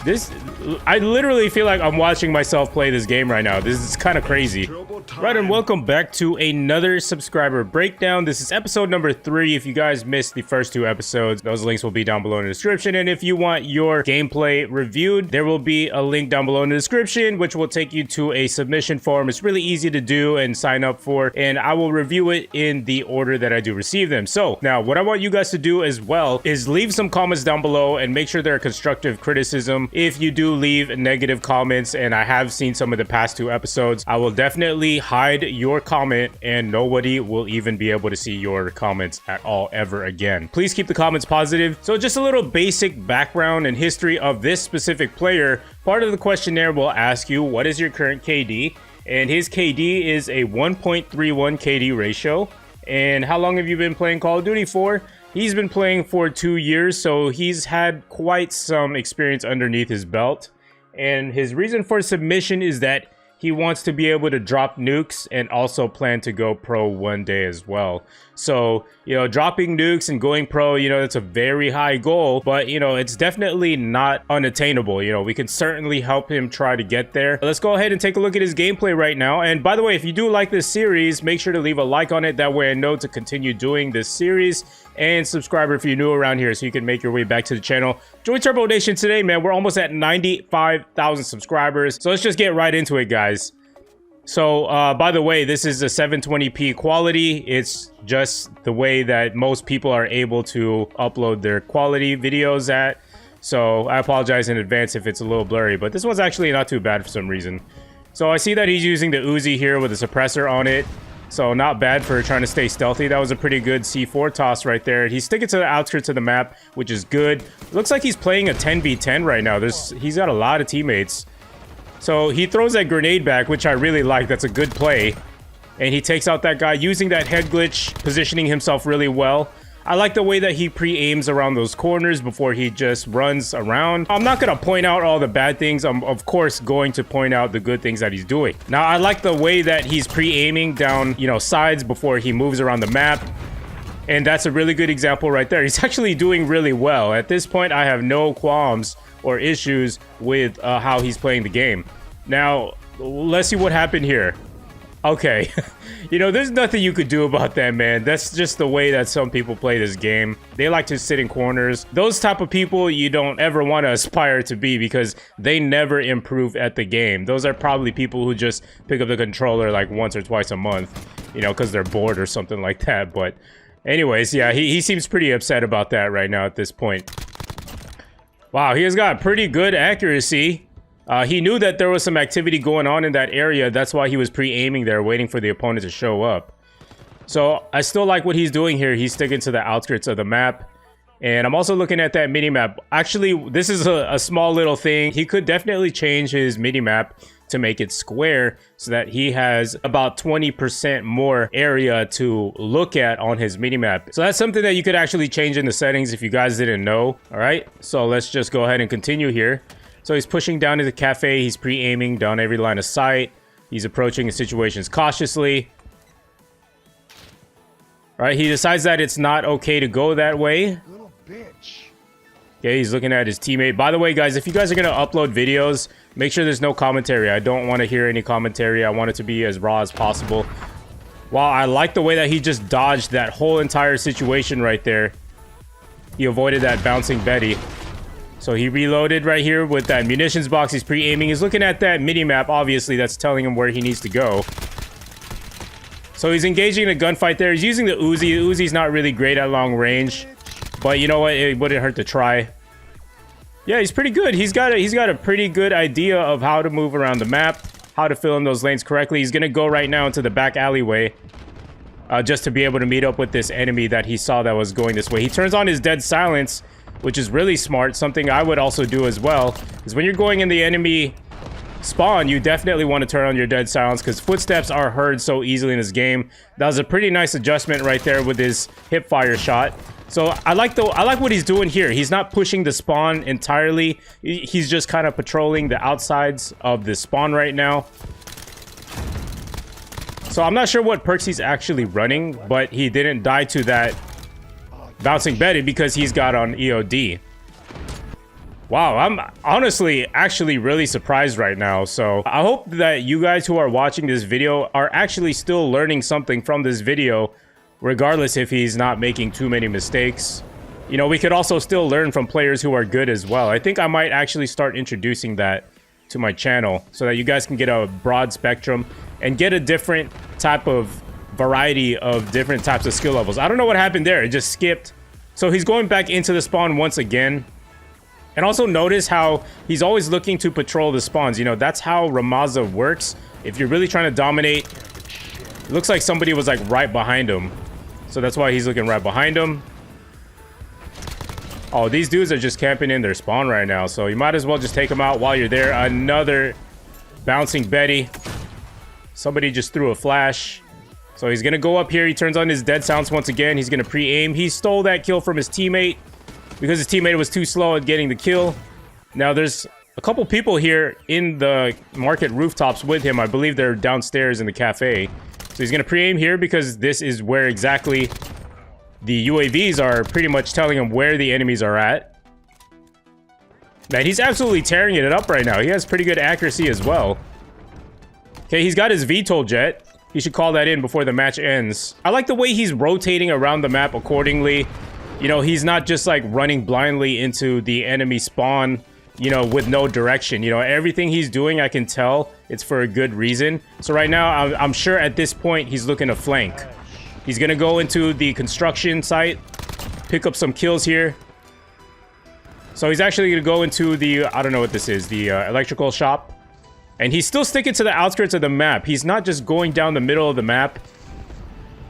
This, I literally feel like I'm watching myself play this game right now. This is kind of crazy. Right, and welcome back to another subscriber breakdown. This is episode number 3. If you guys missed the first 2 episodes, those links will be down below in the description. And if you want your gameplay reviewed, there will be a link down below in the description, which will take you to a submission form. It's really easy to do and sign up for, and I will review it in the order that I do receive them. So now what I want you guys to do as well is leave some comments down below and make sure they're constructive criticism. If you do leave negative comments, and I have seen some of the past 2 episodes, I will definitely hide your comment and nobody will even be able to see your comments at all ever again. Please keep the comments positive. So just a little basic background and history of this specific player. Part of the questionnaire will ask you, what is your current KD? And his KD is a 1.31 KD ratio. And how long have you been playing Call of Duty for? He's been playing for 2 years, so he's had quite some experience underneath his belt. And his reason for submission is that he wants to be able to drop nukes and also plan to go pro one day as well. So, you know, dropping nukes and going pro, you know, it's a very high goal, but, you know, it's definitely not unattainable. You know, we can certainly help him try to get there. Let's go ahead and take a look at his gameplay right now. And by the way, if you do like this series, make sure to leave a like on it. That way I know to continue doing this series. And subscribe if you're new around here so you can make your way back to the channel. Join Turbo Nation today, man. We're almost at 95,000 subscribers. So let's just get right into it, guys. So, by the way, this is a 720p quality. It's just the way that most people are able to upload their quality videos at. So, I apologize in advance if it's a little blurry, but this one's actually not too bad for some reason. So, I see that he's using the Uzi here with a suppressor on it. So, not bad for trying to stay stealthy. That was a pretty good C4 toss right there. He's sticking to the outskirts of the map, which is good. Looks like he's playing a 10v10 right now. He's got a lot of teammates. So he throws that grenade back, which I really like. That's a good play. And he takes out that guy using that head glitch, positioning himself really well. I like the way that he pre-aims around those corners before he just runs around. I'm not going to point out all the bad things. I'm, of course, going to point out the good things that he's doing. Now, I like the way that he's pre-aiming down, you know, sides before he moves around the map. And that's a really good example right there. He's actually doing really well. At this point, I have no qualms or issues with how he's playing the game. Now, let's see what happened here. Okay. You know, there's nothing you could do about that, man. That's just the way that some people play this game. They like to sit in corners. Those type of people you don't ever want to aspire to be because they never improve at the game. Those are probably people who just pick up the controller like once or twice a month, you know, because they're bored or something like that. But anyways, yeah, he seems pretty upset about that right now at this point. Wow, he has got pretty good accuracy. He knew that there was some activity going on in that area. That's why he was pre-aiming there, waiting for the opponent to show up. So I still like what he's doing here. He's sticking to the outskirts of the map. And I'm also looking at that mini-map. Actually, this is a small little thing. He could definitely change his mini-map to make it square so that he has about 20% more area to look at on his minimap. So that's something that you could actually change in the settings if you guys didn't know. All right, so let's just go ahead and continue here. So he's pushing down to the cafe. He's pre-aiming down every line of sight. He's approaching the situations cautiously. All right, he decides that it's not okay to go that way. Little bitch. Okay, he's looking at his teammate. By the way, guys, if you guys are going to upload videos, make sure there's no commentary. I don't want to hear any commentary. I want it to be as raw as possible. Wow, I like the way that he just dodged that whole entire situation right there. He avoided that bouncing Betty. So he reloaded right here with that munitions box. He's pre-aiming. He's looking at that mini-map. Obviously, that's telling him where he needs to go. So he's engaging in a gunfight there. He's using the Uzi. The Uzi's not really great at long range. But you know what? It wouldn't hurt to try. Yeah, he's pretty good. He's got a pretty good idea of how to move around the map, how to fill in those lanes correctly. He's gonna go right now into the back alleyway, just to be able to meet up with this enemy that he saw that was going this way. He turns on his dead silence, which is really smart. Something I would also do as well, is when you're going in the enemy spawn, you definitely want to turn on your dead silence because footsteps are heard so easily in this game. That was a pretty nice adjustment right there with his hip fire shot. So I like what he's doing here. He's not pushing the spawn entirely. He's just kind of patrolling the outsides of the spawn right now. So I'm not sure what perks he's actually running, but he didn't die to that bouncing Betty because he's got on EOD. Wow, I'm honestly actually really surprised right now. So I hope that you guys who are watching this video are actually still learning something from this video, regardless if he's not making too many mistakes. You know, we could also still learn from players who are good as well. I think I might actually start introducing that to my channel so that you guys can get a broad spectrum and get a different type of variety of different types of skill levels. I don't know what happened there. It just skipped. So he's going back into the spawn once again. And also notice how he's always looking to patrol the spawns. You know, that's how Ramaza works. If you're really trying to dominate, it looks like somebody was like right behind him. So that's why he's looking right behind him. Oh, these dudes are just camping in their spawn right now. So you might as well just take them out while you're there. Another bouncing Betty. Somebody just threw a flash. So he's going to go up here. He turns on his dead sounds once again. He's going to pre-aim. He stole that kill from his teammate, because his teammate was too slow at getting the kill. Now, there's a couple people here in the market rooftops with him. I believe they're downstairs in the cafe. So he's going to pre-aim here because this is where exactly the UAVs are pretty much telling him where the enemies are at. Man, he's absolutely tearing it up right now. He has pretty good accuracy as well. Okay, he's got his VTOL jet. He should call that in before the match ends. I like the way he's rotating around the map accordingly. You know, he's not just like running blindly into the enemy spawn, you know, with no direction. You know, everything he's doing, I can tell it's for a good reason. So right now, I'm sure at this point, he's looking to flank. He's going to go into the construction site, pick up some kills here. So he's actually going to go into the, I don't know what this is, the electrical shop. And he's still sticking to the outskirts of the map. He's not just going down the middle of the map.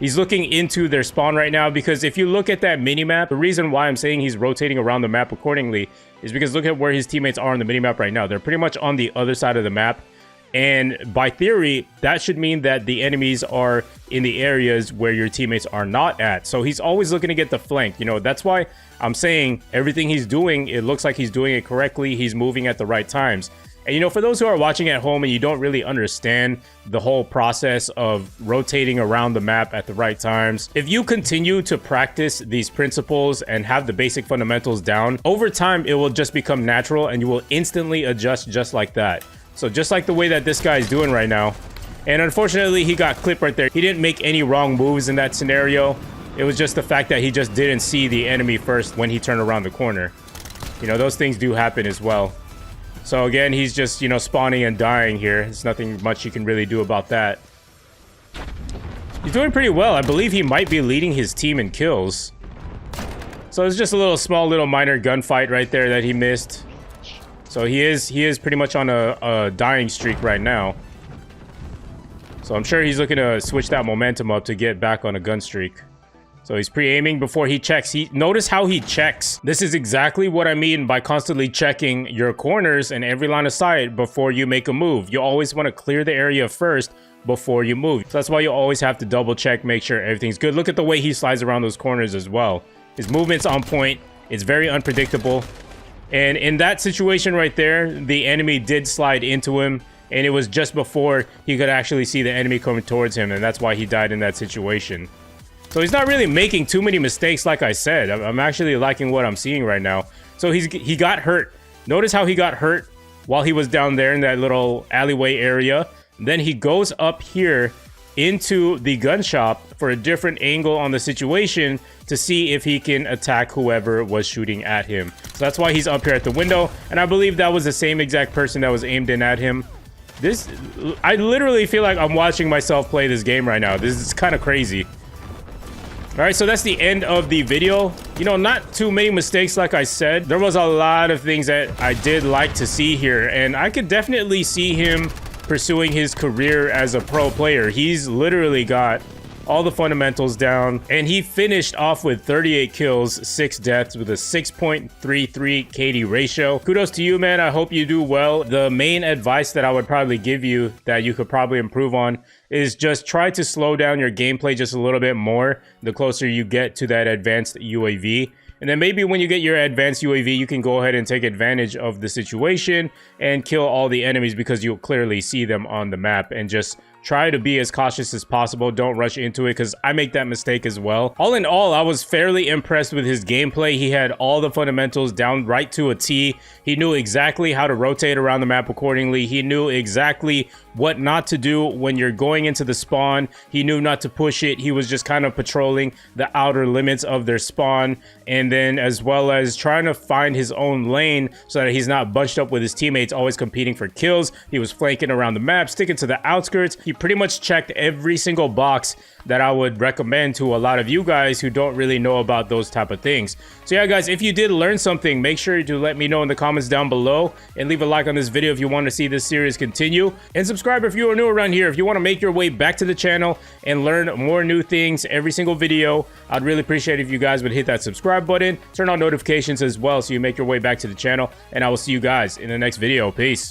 He's looking into their spawn right now, because if you look at that mini-map, the reason why I'm saying he's rotating around the map accordingly is because look at where his teammates are on the mini-map right now. They're pretty much on the other side of the map. And by theory, that should mean that the enemies are in the areas where your teammates are not at. So he's always looking to get the flank. You know, that's why I'm saying everything he's doing, it looks like he's doing it correctly. He's moving at the right times. And, you know, for those who are watching at home and you don't really understand the whole process of rotating around the map at the right times, if you continue to practice these principles and have the basic fundamentals down, over time, it will just become natural and you will instantly adjust just like that. So just like the way that this guy is doing right now. And unfortunately, he got clipped right there. He didn't make any wrong moves in that scenario. It was just the fact that he just didn't see the enemy first when he turned around the corner. You know, those things do happen as well. So again, he's just, you know, spawning and dying here. There's nothing much you can really do about that. He's doing pretty well. I believe he might be leading his team in kills. So it's just a little minor gunfight right there that he missed. So he is pretty much on a dying streak right now. So I'm sure he's looking to switch that momentum up to get back on a gun streak. So he's pre-aiming before he checks. Notice how he checks. This is exactly what I mean by constantly checking your corners and every line of sight before you make a move. You always want to clear the area first before you move. So that's why you always have to double check, make sure everything's good. Look at the way he slides around those corners as well. His movement's on point. It's very unpredictable. And in that situation right there, the enemy did slide into him. And it was just before he could actually see the enemy coming towards him. And that's why he died in that situation. So he's not really making too many mistakes, like I said. I'm actually liking what I'm seeing right now. So he got hurt. Notice how he got hurt while he was down there in that little alleyway area. Then he goes up here into the gun shop for a different angle on the situation to see if he can attack whoever was shooting at him. So that's why he's up here at the window. And I believe that was the same exact person that was aimed in at him. I literally feel like I'm watching myself play this game right now. This is kind of crazy. All right, so that's the end of the video. You know, not too many mistakes, like I said. There was a lot of things that I did like to see here, and I could definitely see him pursuing his career as a pro player. He's literally got all the fundamentals down, and he finished off with 38 kills, 6 deaths with a 6.33 KD ratio. Kudos to you, man. I hope you do well. The main advice that I would probably give you that you could probably improve on is just try to slow down your gameplay just a little bit more the closer you get to that advanced UAV. And then maybe when you get your advanced UAV, you can go ahead and take advantage of the situation and kill all the enemies because you'll clearly see them on the map, and just try to be as cautious as possible. Don't rush into it, because I make that mistake as well. All in all, I was fairly impressed with his gameplay. He had all the fundamentals down right to a T. He knew exactly how to rotate around the map accordingly. He knew exactly what not to do when you're going into the spawn. He knew not to push it. He was just kind of patrolling the outer limits of their spawn, and then as well as trying to find his own lane so that he's not bunched up with his teammates, always competing for kills. He was flanking around the map, sticking to the outskirts. He pretty much checked every single box that I would recommend to a lot of you guys who don't really know about those type of things. So yeah, guys, if you did learn something, make sure to let me know in the comments down below, and leave a like on this video if you want to see this series continue, and subscribe if you are new around here. If you want to make your way back to the channel and learn more new things every single video, I'd really appreciate if you guys would hit that subscribe button, turn on notifications as well, so you make your way back to the channel, and I will see you guys in the next video. Peace.